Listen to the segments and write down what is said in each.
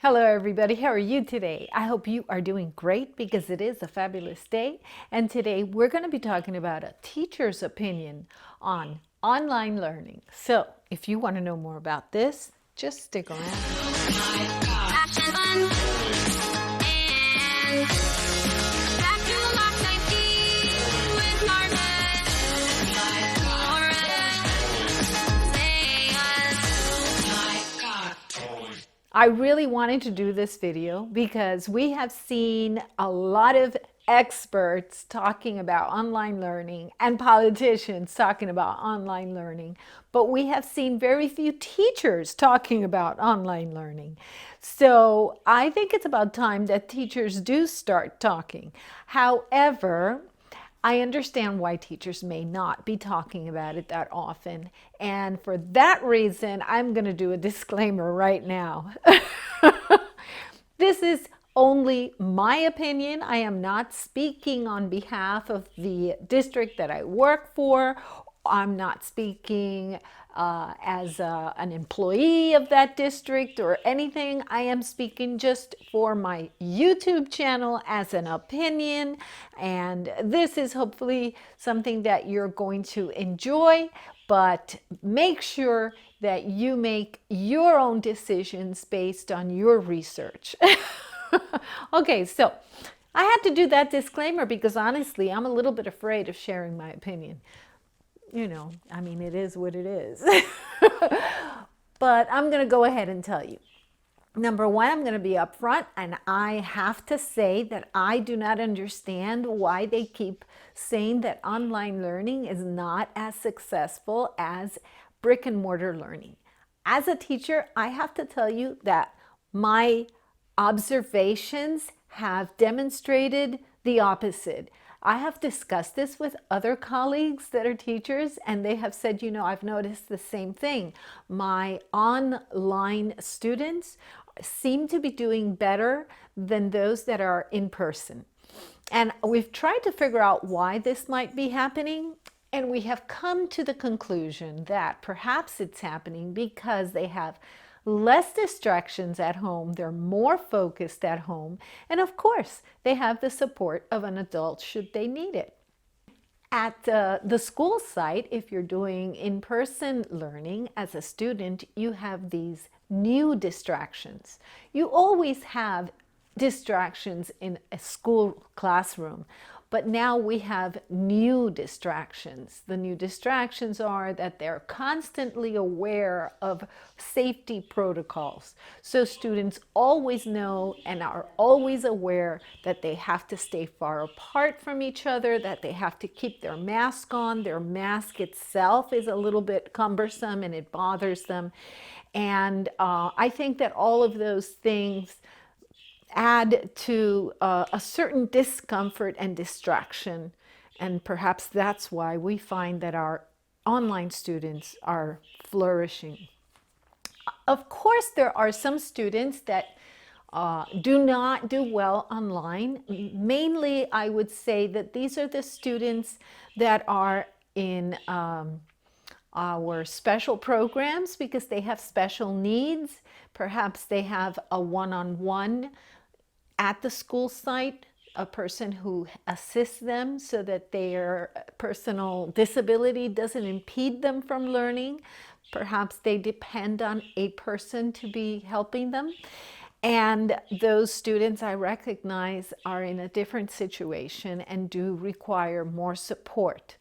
Hello, everybody. How are you today? I hope you are doing great because it is a fabulous day. And today we're going to be talking about a teacher's opinion on online learning. So if you want to know more about this, just stick around. I really wanted to do this video because we have seen a lot of experts talking about online learning and politicians talking about online learning, but we have seen very few teachers talking about online learning. So I think it's about time that teachers do start talking. However, I understand why teachers may not be talking about it that often. And for that reason, I'm going to do a disclaimer right now. This is only my opinion. I am not speaking on behalf of the district that I work for. I'm not speaking as an employee of that district or anything. I am speaking just for my YouTube channel as an opinion, and this is hopefully something that you're going to enjoy, but make sure that you make your own decisions based on your research. Okay, so I had to do that disclaimer because honestly, I'm a little bit afraid of sharing my opinion. I mean, it is what it is. But I'm going to go ahead and tell you. Number one, I'm going to be upfront, and I have to say that I do not understand why they keep saying that online learning is not as successful as brick and mortar learning. As a teacher, I have to tell you that my observations have demonstrated the opposite. I have discussed this with other colleagues that are teachers, and they have said, I've noticed the same thing. My online students seem to be doing better than those that are in person. And we've tried to figure out why this might be happening, and we have come to the conclusion that perhaps it's happening because they have less distractions at home, they're more focused at home, and of course, they have the support of an adult should they need it. At the school site, if you're doing in-person learning as a student, you have these new distractions. You always have distractions in a school classroom, but now we have new distractions. The new distractions are that they're constantly aware of safety protocols. So students always know and are always aware that they have to stay far apart from each other, that they have to keep their mask on. Their mask itself is a little bit cumbersome and it bothers them. And I think that all of those things add to a certain discomfort and distraction, and perhaps that's why we find that our online students are flourishing. Of course, there are some students that do not do well online. Mainly, I would say that these are the students that are in our special programs because they have special needs. Perhaps they have a one-on-one at the school site, a person who assists them so that their personal disability doesn't impede them from learning. Perhaps they depend on a person to be helping them. And those students I recognize are in a different situation and do require more support.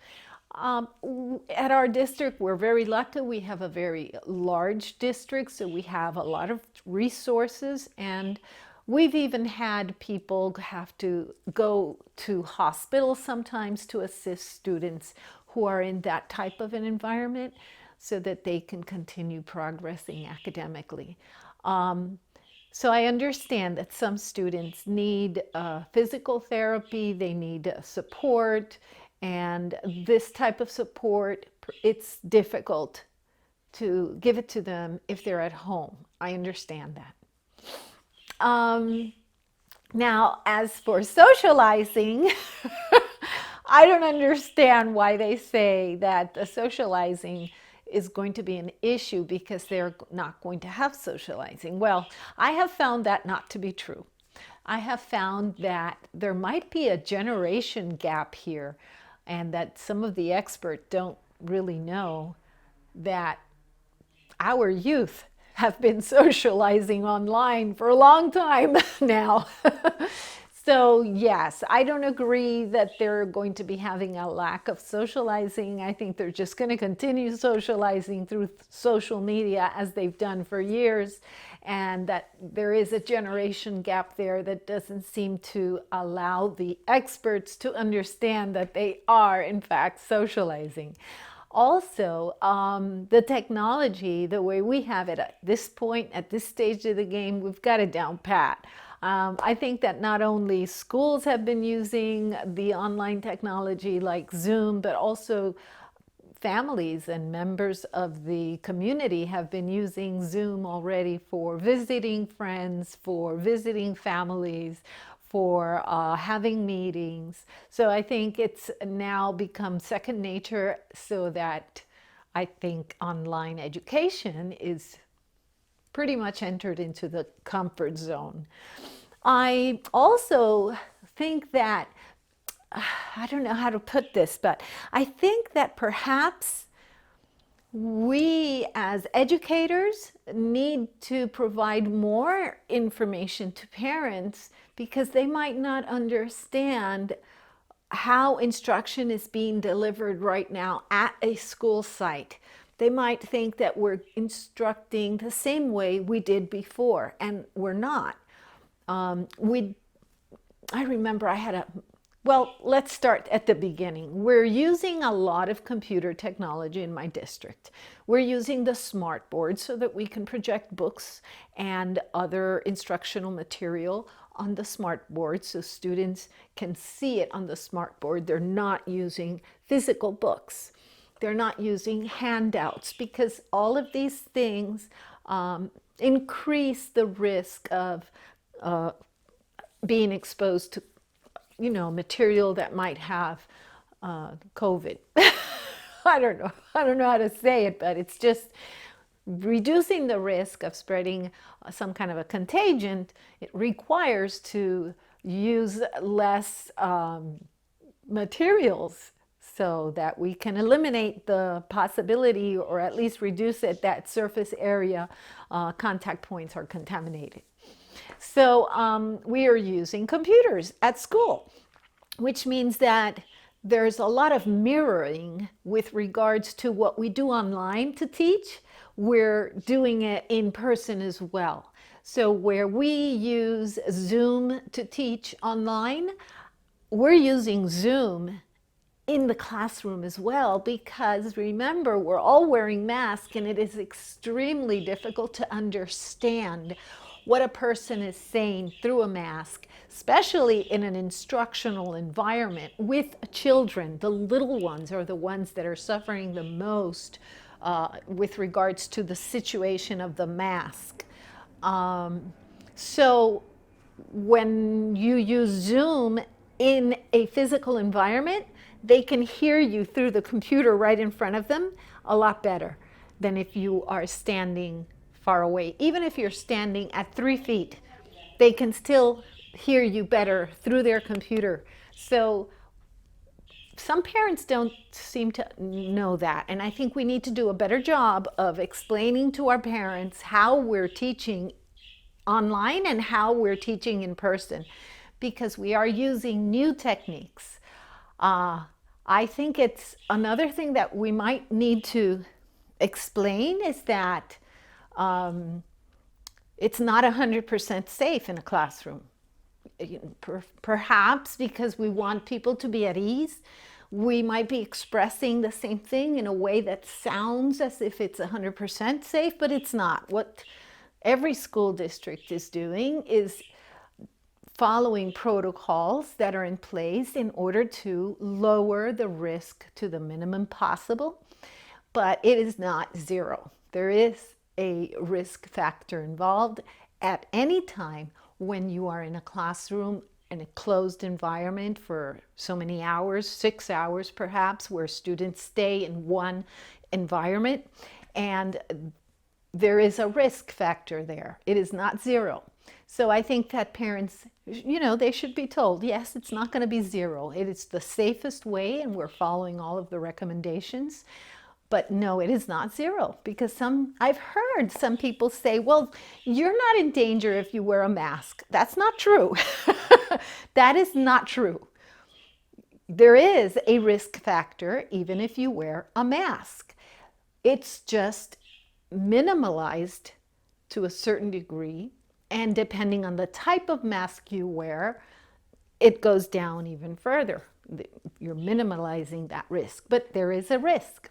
At our district, we're very lucky. We have a very large district, so we have a lot of resources, and we've even had people have to go to hospitals sometimes to assist students who are in that type of an environment so that they can continue progressing academically. So I understand that some students need physical therapy, they need support, and this type of support, it's difficult to give it to them if they're at home. I understand that. Now, as for socializing, I don't understand why they say that the socializing is going to be an issue because they're not going to have socializing. Well, I have found that not to be true. I have found that there might be a generation gap here, and that some of the experts don't really know that our youth have been socializing online for a long time now. So yes, I don't agree that they're going to be having a lack of socializing. I think they're just going to continue socializing through social media as they've done for years, and that there is a generation gap there that doesn't seem to allow the experts to understand that they are in fact socializing. Also, the technology, the way we have it at this point, at this stage of the game, we've got it down pat. I think that not only schools have been using the online technology like Zoom, but also families and members of the community have been using Zoom already for visiting friends, for visiting families, for having meetings. So I think it's now become second nature, so that I think online education is pretty much entered into the comfort zone. I also think that, I don't know how to put this, but I think that perhaps we as educators need to provide more information to parents, because they might not understand how instruction is being delivered right now at a school site. They might think that we're instructing the same way we did before, and we're not. I remember I had a, well, let's start at the beginning. We're using a lot of computer technology in my district. We're using the smart board so that we can project books and other instructional material on the smart board so students can see it on the smart board. They're not using physical books. They're not using handouts, because all of these things increase the risk of being exposed to, material that might have COVID. I don't know how to say it, but it's just reducing the risk of spreading some kind of a contagion. It requires to use less materials so that we can eliminate the possibility, or at least reduce it, that surface area contact points are contaminated. So we are using computers at school, which means that there's a lot of mirroring with regards to what we do online to teach. We're doing it in person as well. So where we use Zoom to teach online, we're using Zoom in the classroom as well, because remember, we're all wearing masks, and it is extremely difficult to understand what a person is saying through a mask, especially in an instructional environment with children. The little ones are the ones that are suffering the most with regards to the situation of the mask. So when you use Zoom in a physical environment, they can hear you through the computer right in front of them a lot better than if you are standing far away. Even if you're standing at 3 feet, they can still hear you better through their computer. So some parents don't seem to know that, and I think we need to do a better job of explaining to our parents how we're teaching online and how we're teaching in person, because we are using new techniques. I think it's another thing that we might need to explain is that it's not 100% safe in a classroom. Perhaps because we want people to be at ease, we might be expressing the same thing in a way that sounds as if it's 100% safe, but it's not. What every school district is doing is following protocols that are in place in order to lower the risk to the minimum possible, but it is not zero. There is a risk factor involved at any time when you are in a classroom in a closed environment for so many hours, 6 hours perhaps, where students stay in one environment, and there is a risk factor there. It is not zero. So I think that parents, they should be told, yes, it's not going to be zero. It is the safest way, and we're following all of the recommendations. But no, it is not zero, because I've heard some people say, well, you're not in danger if you wear a mask. That's not true. That is not true. There is a risk factor even if you wear a mask. It's just minimalized to a certain degree, and depending on the type of mask you wear, it goes down even further. You're minimalizing that risk, but there is a risk.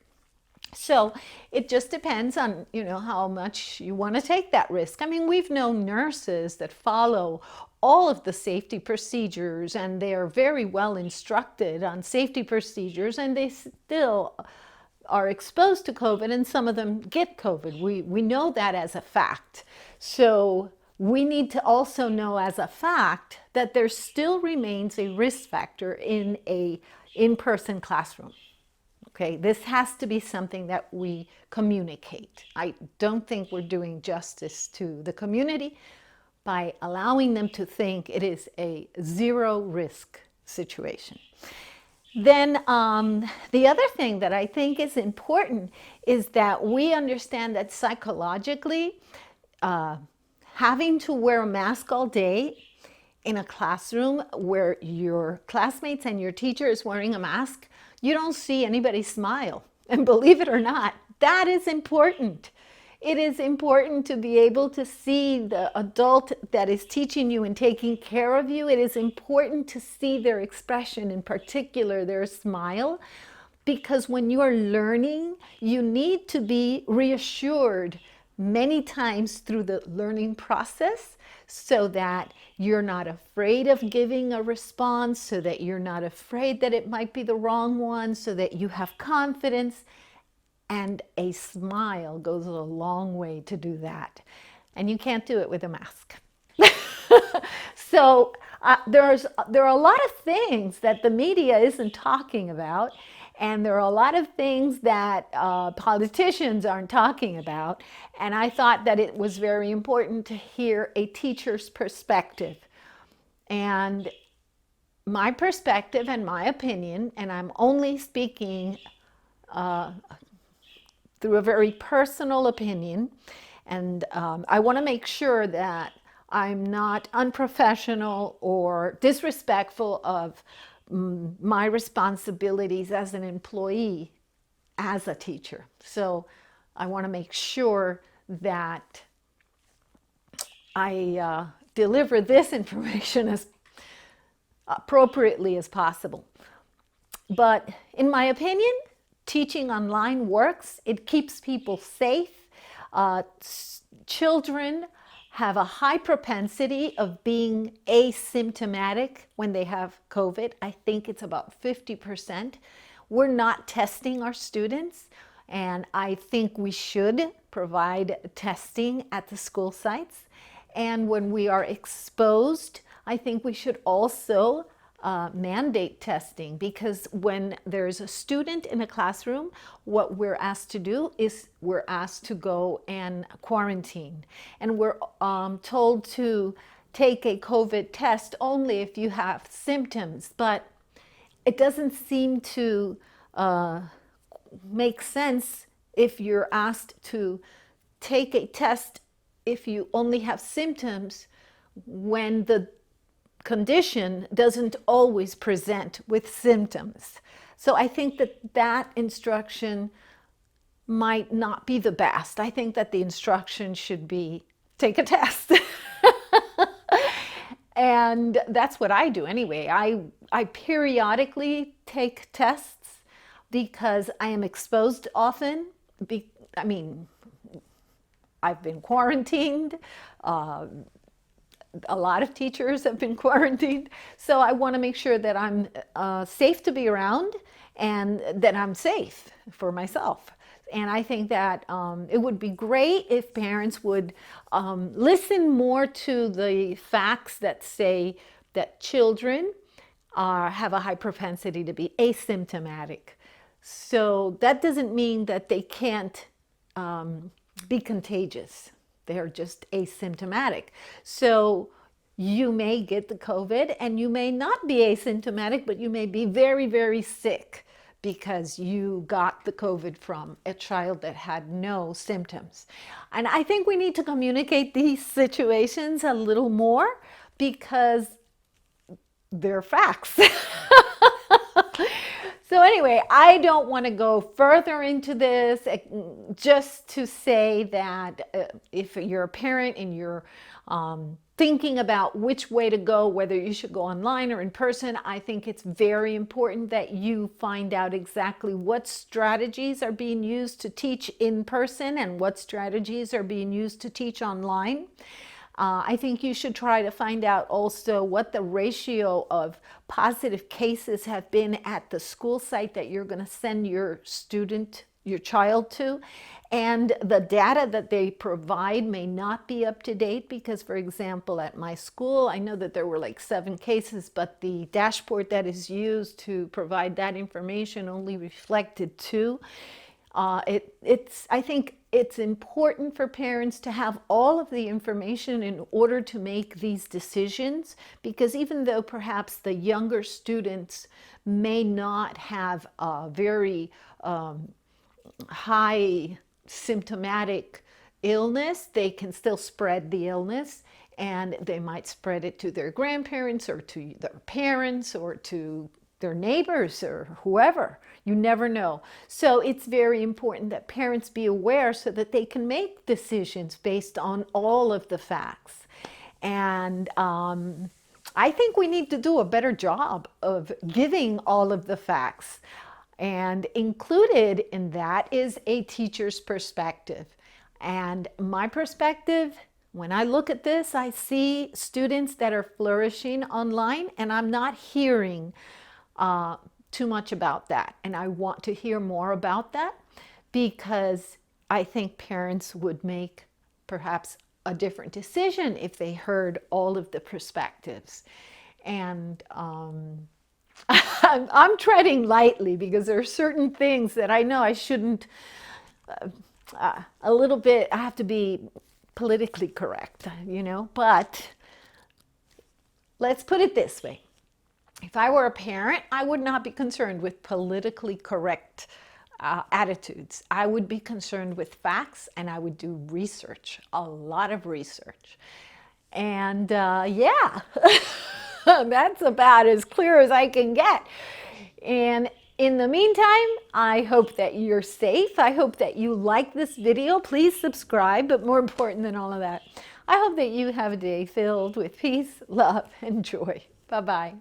So it just depends on, how much you want to take that risk. I mean, we've known nurses that follow all of the safety procedures, and they are very well instructed on safety procedures, and they still are exposed to COVID, and some of them get COVID. We know that as a fact. So we need to also know as a fact that there still remains a risk factor in a in-person classroom. Okay, this has to be something that we communicate. I don't think we're doing justice to the community by allowing them to think it is a zero risk situation. Then the other thing that I think is important is that we understand that psychologically, having to wear a mask all day in a classroom where your classmates and your teacher is wearing a mask, you don't see anybody smile. And believe it or not, that is important. It is important to be able to see the adult that is teaching you and taking care of you. It is important to see their expression, in particular their smile, because when you are learning, you need to be reassured many times through the learning process, so that you're not afraid of giving a response, so that you're not afraid that it might be the wrong one, so that you have confidence. And a smile goes a long way to do that. And you can't do it with a mask. So there are a lot of things that the media isn't talking about, and there are a lot of things that politicians aren't talking about. And I thought that it was very important to hear a teacher's perspective. And my perspective and my opinion, and I'm only speaking through a very personal opinion, and I want to make sure that I'm not unprofessional or disrespectful of my responsibilities as an employee, as a teacher. So I want to make sure that I deliver this information as appropriately as possible. But in my opinion, teaching online works. It keeps people safe. Children have a high propensity of being asymptomatic when they have COVID. I think it's about 50%. We're not testing our students, and I think we should provide testing at the school sites. And when we are exposed, I think we should also mandate testing, because when there's a student in a classroom, what we're asked to do is we're asked to go and quarantine. And we're told to take a COVID test only if you have symptoms, but it doesn't seem to make sense if you're asked to take a test if you only have symptoms when the condition doesn't always present with symptoms. So I think that instruction might not be the best. I think that the instruction should be take a test. And that's what I do anyway. I periodically take tests because I am exposed often. I've been quarantined. A lot of teachers have been quarantined. So I want to make sure that I'm safe to be around and that I'm safe for myself. And I think that it would be great if parents would listen more to the facts that say that children have a high propensity to be asymptomatic. So that doesn't mean that they can't be contagious. They're just asymptomatic. So you may get the COVID and you may not be asymptomatic, but you may be very, very sick because you got the COVID from a child that had no symptoms. And I think we need to communicate these situations a little more because they're facts. So anyway, I don't want to go further into this, just to say that if you're a parent and you're thinking about which way to go, whether you should go online or in person, I think it's very important that you find out exactly what strategies are being used to teach in person and what strategies are being used to teach online. I think you should try to find out also what the ratio of positive cases have been at the school site that you're going to send your student, your child to. And the data that they provide may not be up to date because, for example, at my school, I know that there were like 7 cases, but the dashboard that is used to provide that information only reflected 2. I think it's important for parents to have all of the information in order to make these decisions, because even though perhaps the younger students may not have a very high symptomatic illness, they can still spread the illness, and they might spread it to their grandparents or to their parents or to their neighbors or whoever. You never know. So it's very important that parents be aware so that they can make decisions based on all of the facts. And I think we need to do a better job of giving all of the facts. And included in that is a teacher's perspective. And my perspective, when I look at this, I see students that are flourishing online, and I'm not hearing too much about that. And I want to hear more about that because I think parents would make perhaps a different decision if they heard all of the perspectives. And I'm treading lightly because there are certain things that I know I shouldn't, a little bit, I have to be politically correct, but let's put it this way. If I were a parent, I would not be concerned with politically correct attitudes. I would be concerned with facts, and I would do research, a lot of research. And yeah, that's about as clear as I can get. And in the meantime, I hope that you're safe. I hope that you like this video. Please subscribe, but more important than all of that, I hope that you have a day filled with peace, love, and joy. Bye-bye.